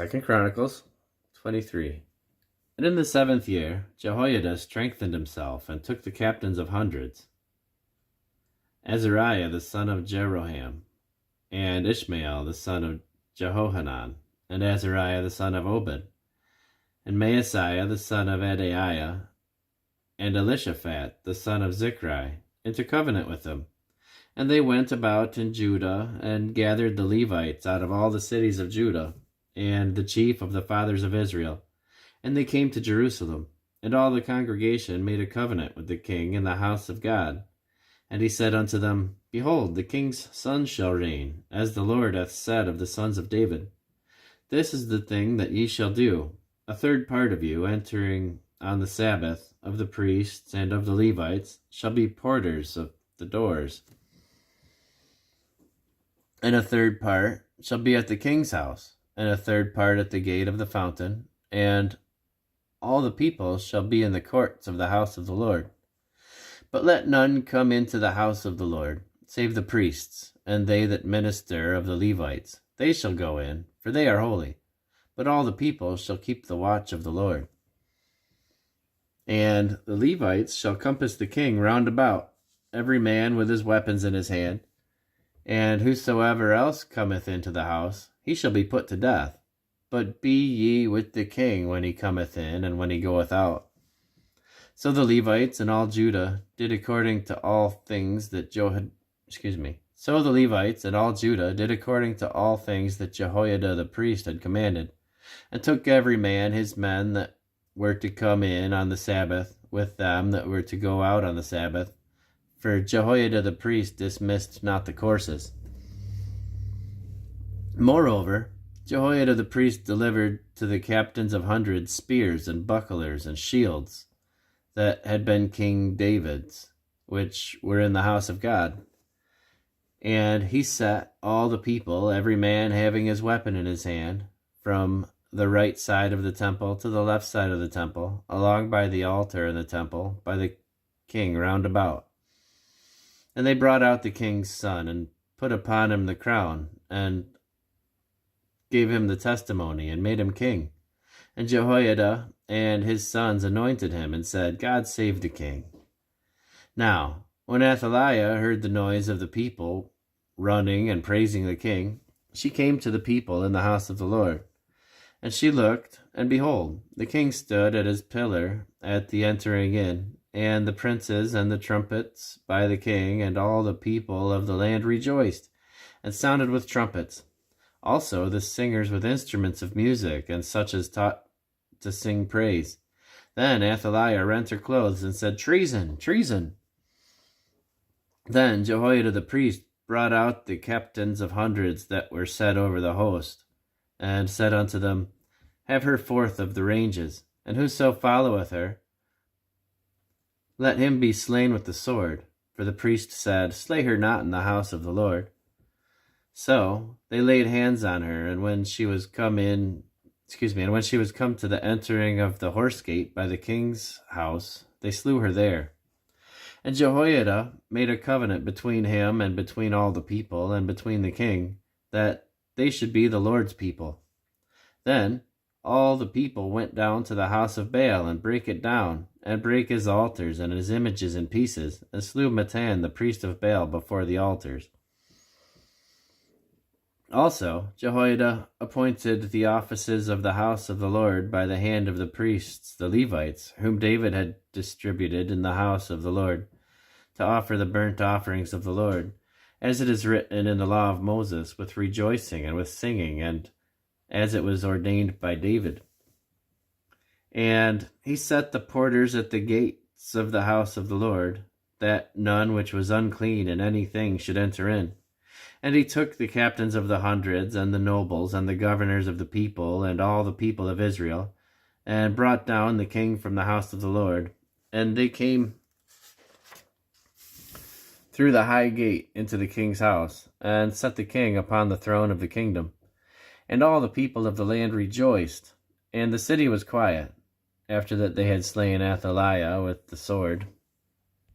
2 Chronicles 23. And in the 7th year, Jehoiada strengthened himself and took the captains of hundreds, Azariah the son of Jeroham, and Ishmael the son of Jehohanan, and Azariah the son of Obed, and Maaseiah the son of Adaiah, and Elishaphat the son of Zichri, into covenant with them. And they went about in Judah, and gathered the Levites out of all the cities of Judah, and the chief of the fathers of Israel. And they came to Jerusalem, and all the congregation made a covenant with the king in the house of God. And he said unto them, Behold, the king's son shall reign, as the Lord hath said of the sons of David. This is the thing that ye shall do: a third part of you, entering on the Sabbath, of the priests and of the Levites, shall be porters of the doors, and a third part shall be at the king's house, and a third part at the gate of the fountain, and all the people shall be in the courts of the house of the Lord. But let none come into the house of the Lord, save the priests, and they that minister of the Levites. They shall go in, for they are holy. But all the people shall keep the watch of the Lord. And the Levites shall compass the king round about, every man with his weapons in his hand. And whosoever else cometh into the house, he shall be put to death. But be ye with the king when he cometh in, and when he goeth out. So the Levites and all Judah did according to all things that So the Levites and all Judah did according to all things that Jehoiada the priest had commanded, and took every man his men that were to come in on the Sabbath, with them that were to go out on the Sabbath. For Jehoiada the priest dismissed not the courses. Moreover, Jehoiada the priest delivered to the captains of hundreds spears and bucklers and shields that had been King David's, which were in the house of God. And he set all the people, every man having his weapon in his hand, from the right side of the temple to the left side of the temple, along by the altar in the temple, by the king round about. And they brought out the king's son, and put upon him the crown, and gave him the testimony, and made him king. And Jehoiada and his sons anointed him, and said, God save the king. Now, when Athaliah heard the noise of the people running and praising the king, she came to the people in the house of the Lord. And she looked, and behold, the king stood at his pillar at the entering in, and the princes and the trumpets by the king, and all the people of the land rejoiced, and sounded with trumpets. Also the singers with instruments of music, and such as taught to sing praise. Then Athaliah rent her clothes, and said, Treason! Treason! Then Jehoiada the priest brought out the captains of hundreds that were set over the host, and said unto them, Have her forth of the ranges, and whoso followeth her, let him be slain with the sword. For the priest said, Slay her not in the house of the Lord. So they laid hands on her, and when she was come to the entering of the horse gate by the king's house, they slew her there. And Jehoiada made a covenant between him and between all the people, and between the king, that they should be the Lord's people. Then all the people went down to the house of Baal, and brake it down, and brake his altars and his images in pieces, and slew Mattan the priest of Baal before the altars. Also Jehoiada appointed the offices of the house of the Lord by the hand of the priests, the Levites, whom David had distributed in the house of the Lord, to offer the burnt offerings of the Lord, as it is written in the law of Moses, with rejoicing and with singing, and as it was ordained by David. And he set the porters at the gates of the house of the Lord, that none which was unclean in anything should enter in. And he took the captains of the hundreds, and the nobles, and the governors of the people, and all the people of Israel, and brought down the king from the house of the Lord. And they came through the high gate into the king's house, and set the king upon the throne of the kingdom. And all the people of the land rejoiced, and the city was quiet, after that they had slain Athaliah with the sword.